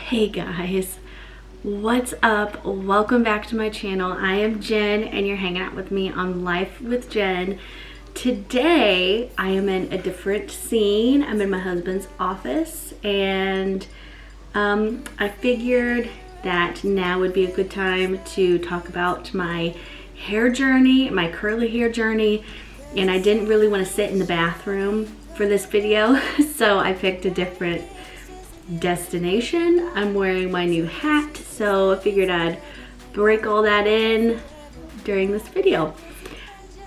Hey guys, what's up? Welcome back to my channel. I am Jen and you're hanging out with me on Life with Jen. Today I am in a different scene. I'm in my husband's office and I figured that now would be a good time to talk about my hair journey, my curly hair journey, and I didn't really want to sit in the bathroom for this video, so I picked a different destination. I'm wearing my new hat, so I figured I'd break all that in during this video.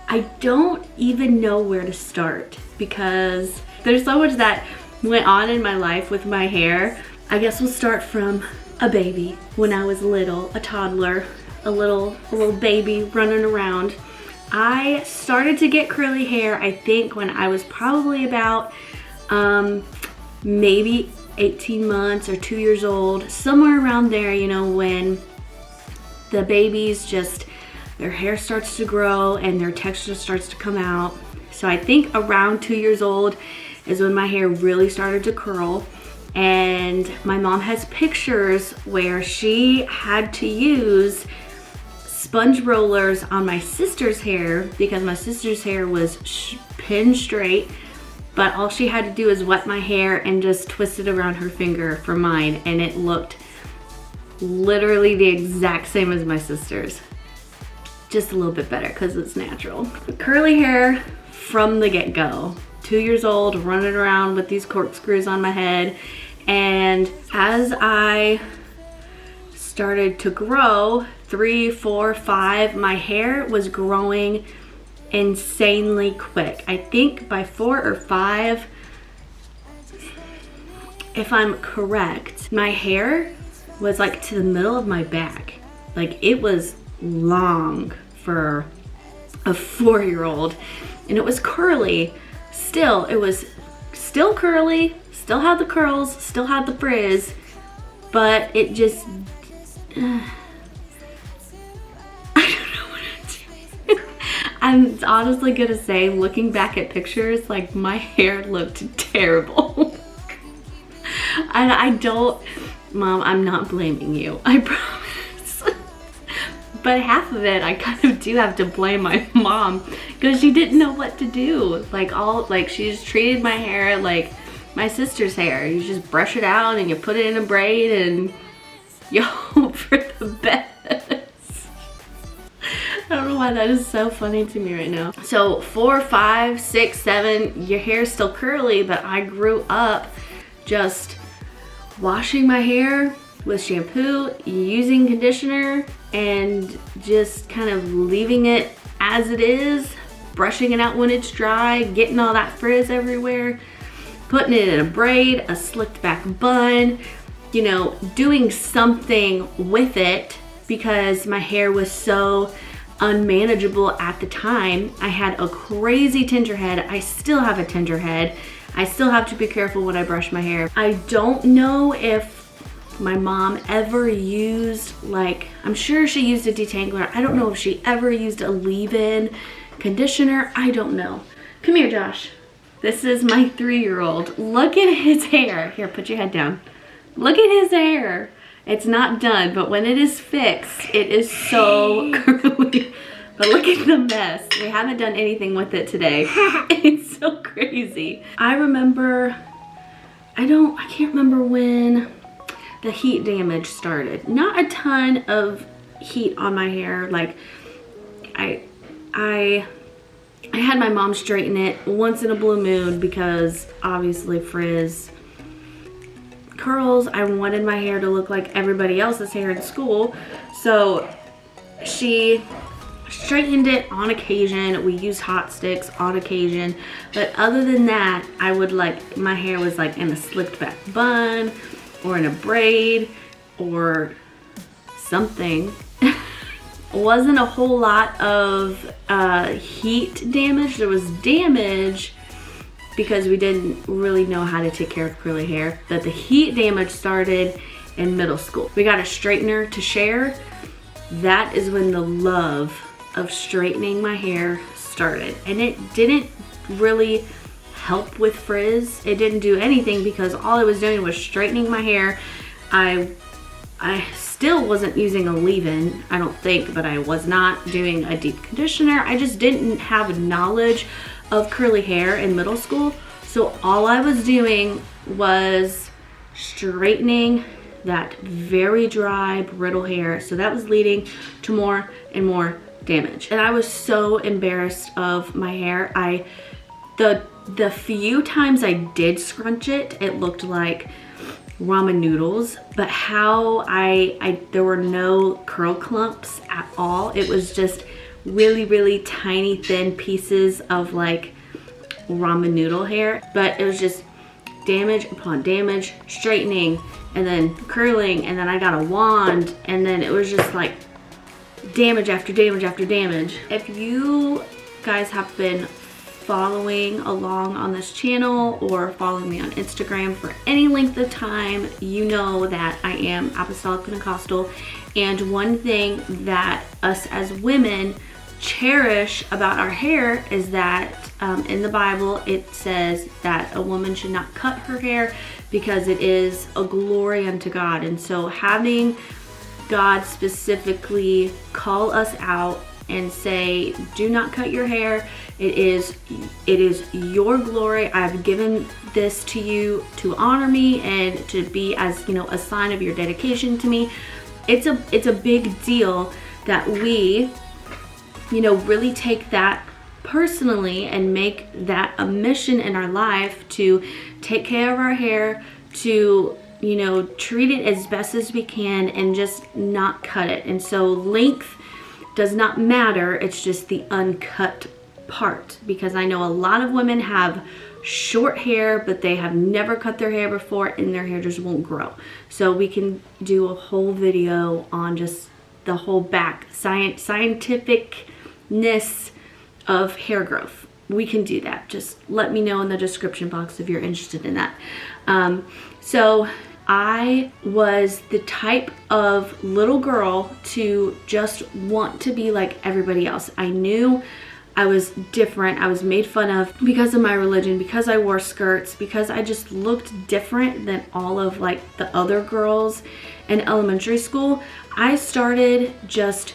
I don't even know where to start because there's so much that went on in my life with my hair. I guess we'll start from a baby. When I was little, a toddler, a little baby running around. I started to get curly hair, I think, when I was probably about maybe 18 months or 2 years old, somewhere around there, you know, when the babies just, their hair starts to grow and their texture starts to come out. So I think around 2 years old is when my hair really started to curl. And my mom has pictures where she had to use sponge rollers on my sister's hair because my sister's hair was pin straight. But all she had to do is wet my hair and just twist it around her finger for mine, and it looked literally the exact same as my sister's. Just a little bit better because it's natural. Curly hair from the get-go. 2 years old, running around with these corkscrews on my head. And as I started to grow, 3, 4, 5, my hair was growing insanely quick. I think by 4 or 5, if I'm correct, my hair was like to the middle of my back. Like, it was long for a 4-year-old, and it was curly. Still, it was still curly, still had the curls, still had the frizz, but it just I'm honestly gonna say, looking back at pictures, like, my hair looked terrible. And I don't, Mom, I'm not blaming you, I promise. But half of it, I kind of do have to blame my mom because she didn't know what to do. Like, she just treated my hair like my sister's hair. You just brush it out and you put it in a braid and you hope for the best. I don't know why that is so funny to me right now. So 4, 5, 6, 7, your hair's still curly, but I grew up just washing my hair with shampoo, using conditioner, and just kind of leaving it as it is, brushing it out when it's dry, getting all that frizz everywhere, putting it in a braid, a slicked back bun, you know, doing something with it because my hair was so unmanageable at the time. I had a crazy tender head. I still have a tender head. I still have to be careful when I brush my hair. I don't know if my mom ever used, like, I'm sure she used a detangler. I don't know if she ever used a leave-in conditioner. I don't know. Come here, Josh. This is my 3-year-old. Look at his hair. Here, put your head down. Look at his hair. It's not done, but when it is fixed, it is so curly. But look at the mess. We haven't done anything with it today. It's so crazy. I remember, I can't remember when the heat damage started. Not a ton of heat on my hair. Like, I had my mom straighten it once in a blue moon because obviously frizz, curls. I wanted my hair to look like everybody else's hair in school, so she straightened it on occasion. We used hot sticks on occasion, but other than that, I would, like, my hair was like in a slicked back bun or in a braid or something. Wasn't a whole lot of heat damage. There was damage because we didn't really know how to take care of curly hair. But the heat damage started in middle school. We got a straightener to share. That is when the love of straightening my hair started. And it didn't really help with frizz. It didn't do anything because all I was doing was straightening my hair I still wasn't using a leave-in, I don't think, but I was not doing a deep conditioner. I just didn't have knowledge of curly hair in middle school. So all I was doing was straightening that very dry, brittle hair. So that was leading to more and more damage. And I was so embarrassed of my hair. The few times I did scrunch it, it looked like ramen noodles, but how there were no curl clumps at all. It was just really, really tiny, thin pieces of like ramen noodle hair, but it was just damage upon damage, straightening and then curling, and then I got a wand, and then it was just like damage after damage after damage. If you guys have been following along on this channel or following me on Instagram for any length of time, you know that I am Apostolic Pentecostal, and one thing that us as women cherish about our hair is that in the Bible it says that a woman should not cut her hair because it is a glory unto God. And so having God specifically call us out and say, do not cut your hair, it is your glory. I've given this to you to honor me and to be, as you know, a sign of your dedication to me. It's a big deal that we, you know, really take that personally and make that a mission in our life to take care of our hair, to, you know, treat it as best as we can and just not cut it. And so length does not matter, it's just the uncut part, because I know a lot of women have short hair but they have never cut their hair before and their hair just won't grow. So we can do a whole video on just the whole back scientificness of hair growth. We can do that. Just let me know in the description box if you're interested in that. So I was the type of little girl to just want to be like everybody else. I knew I was different. I was made fun of because of my religion, because I wore skirts, because I just looked different than all of like the other girls in elementary school. I started just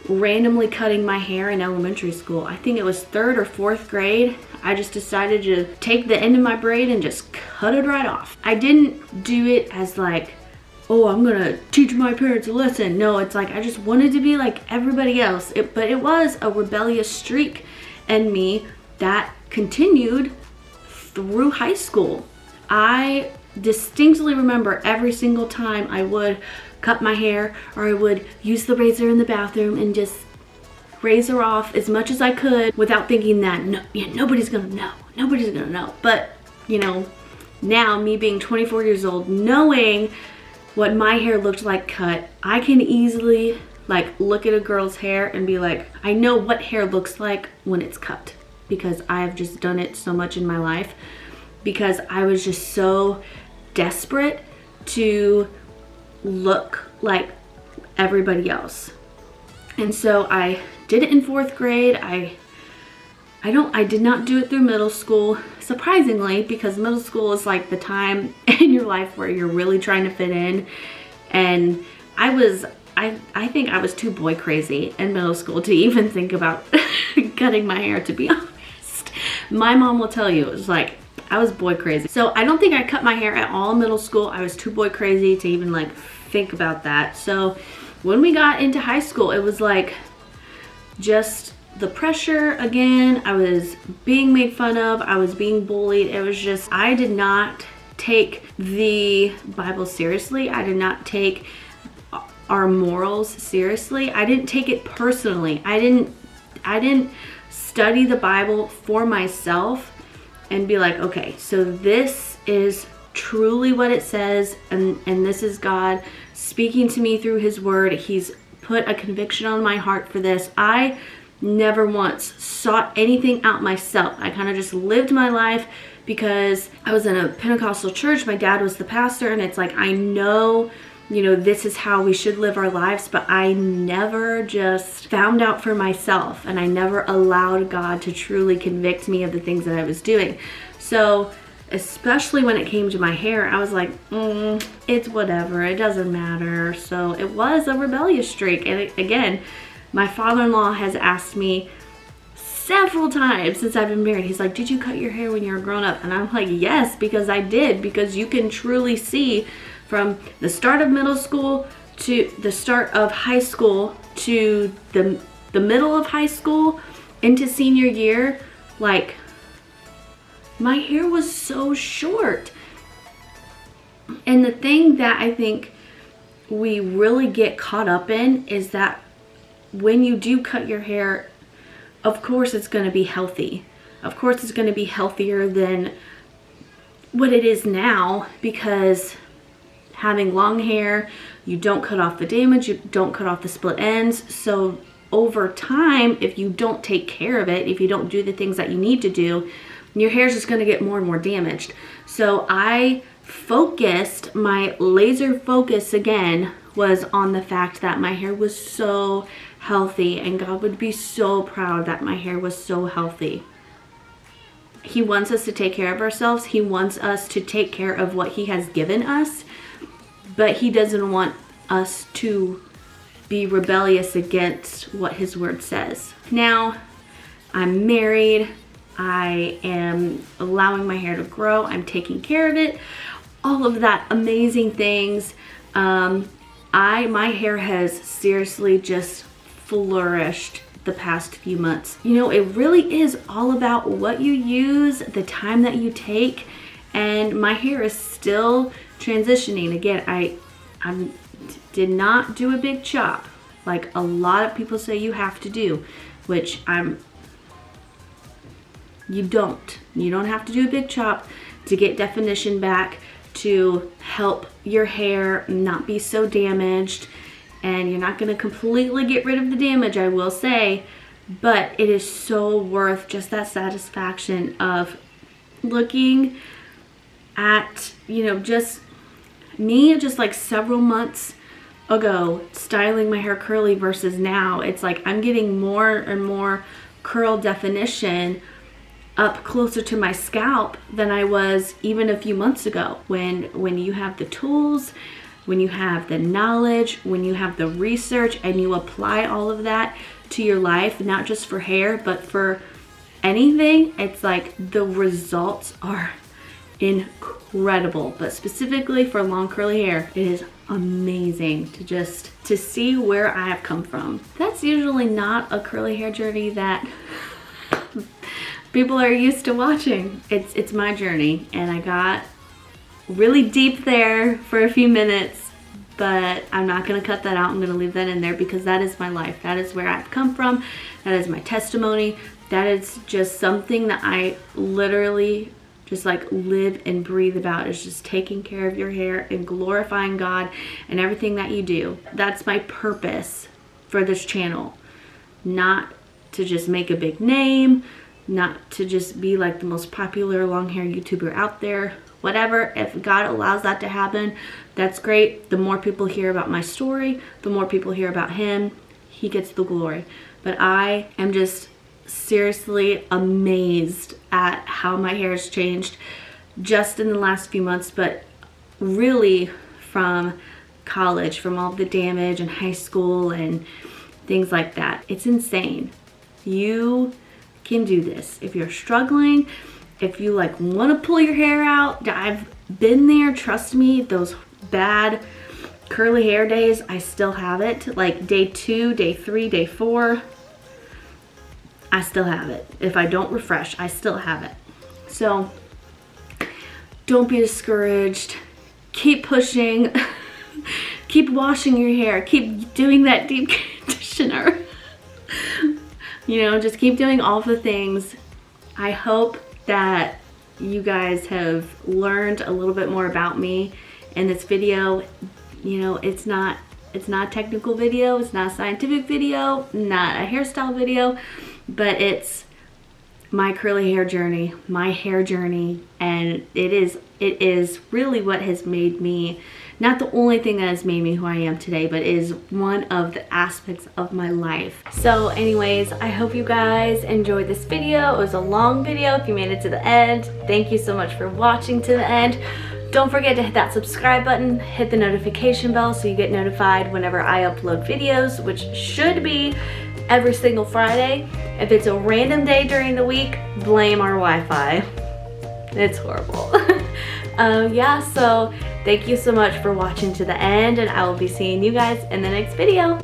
randomly cutting my hair in elementary school. I think it was 3rd or 4th grade. I just decided to take the end of my braid and just cut it right off. I didn't do it as like, oh, I'm gonna teach my parents a lesson. No, it's like I just wanted to be like everybody else. But it was a rebellious streak in me that continued through high school. I distinctly remember every single time I would cut my hair or I would use the razor in the bathroom and just razor off as much as I could without thinking that nobody's gonna know. Nobody's gonna know. But, you know, now me being 24 years old, knowing what my hair looked like cut, I can easily like look at a girl's hair and be like, I know what hair looks like when it's cut, because I've just done it so much in my life, because I was just so desperate to look like everybody else. And so I did it in 4th grade. I did not do it through middle school, surprisingly, because middle school is like the time in your life where you're really trying to fit in. And I think I was too boy crazy in middle school to even think about cutting my hair, to be honest. My mom will tell you, it was like, I was boy crazy. So I don't think I cut my hair at all in middle school. I was too boy crazy to even like think about that. So when we got into high school, it was like just the pressure again. I was being made fun of. I was being bullied. It was just, I did not take the Bible seriously. I did not take our morals seriously. I didn't take it personally. I didn't study the Bible for myself and be like, okay, so this is truly what it says, and this is God speaking to me through his word. He's put a conviction on my heart for this. I never once sought anything out myself. I kind of just lived my life because I was in a Pentecostal church. My dad was the pastor, and it's like, I know, you know, this is how we should live our lives, but I never just found out for myself, and I never allowed God to truly convict me of the things that I was doing. So especially when it came to my hair, I was like, it's whatever, it doesn't matter. So it was a rebellious streak. And again, my father-in-law has asked me several times since I've been married. He's like, did you cut your hair when you were grown up? And I'm like, yes, because I did. Because you can truly see from the start of middle school to the start of high school to the middle of high school into senior year, like, my hair was so short. And the thing that I think we really get caught up in is that when you do cut your hair, of course it's going to be healthy. Of course it's going to be healthier than what it is now, because having long hair, you don't cut off the damage, you don't cut off the split ends. So over time, if you don't take care of it, if you don't do the things that you need to do, your hair is just going to get more and more damaged. So I focused, my laser focus again was on the fact that my hair was so healthy, and God would be so proud that my hair was so healthy. He wants us to take care of ourselves. He wants us to take care of what He has given us, but He doesn't want us to be rebellious against what His word says. Now, I'm married. I am allowing my hair to grow. I'm taking care of it. All of that amazing things. My hair has seriously just flourished the past few months. You know, it really is all about what you use, the time that you take, and my hair is still transitioning. Again, I did not do a big chop like a lot of people say you have to do, which you don't. You don't have to do a big chop to get definition back, to help your hair not be so damaged. And you're not going to completely get rid of the damage, I will say, but it is so worth just that satisfaction of looking at, you know, just me just like several months ago styling my hair curly versus now. It's like I'm getting more and more curl definition up closer to my scalp than I was even a few months ago. When you have the tools, when you have the knowledge, when you have the research, and you apply all of that to your life, not just for hair, but for anything, it's like the results are incredible. But specifically for long curly hair, it is amazing to see where I have come from. That's usually not a curly hair journey that people are used to watching. It's my journey, and I got really deep there for a few minutes, but I'm not going to cut that out. I'm going to leave that in there because that is my life. That is where I've come from. That is my testimony. That is just something that I literally just like live and breathe about, is just taking care of your hair and glorifying God and everything that you do. That's my purpose for this channel. Not to just make a big name, not to just be like the most popular long hair YouTuber out there. Whatever, if God allows that to happen, that's great. The more people hear about my story, the more people hear about Him, He gets the glory. But I am just seriously amazed at how my hair has changed just in the last few months, but really from college, from all the damage in high school and things like that. It's insane. You can do this. If you're struggling, if you like want to pull your hair out, I've been there, trust me. Those bad curly hair days, I still have it. Like day 2, day 3, day 4, I still have it. If I don't refresh, I still have it. So don't be discouraged. Keep pushing. Keep washing your hair. Keep doing that deep conditioner. You know, just keep doing all the things. I hope that you guys have learned a little bit more about me in this video. You know, it's not a technical video, it's not a scientific video, not a hairstyle video, but it's my curly hair journey, my hair journey, and it is really what has made me not the only thing that has made me who I am today, but is one of the aspects of my life. So anyways, I hope you guys enjoyed this video. It was a long video. If you made it to the end, thank you so much for watching to the end. Don't forget to hit that subscribe button, hit the notification bell so you get notified whenever I upload videos, which should be every single Friday. If it's a random day during the week, blame our Wi-Fi. It's horrible. Yeah, so thank you so much for watching to the end, and I will be seeing you guys in the next video.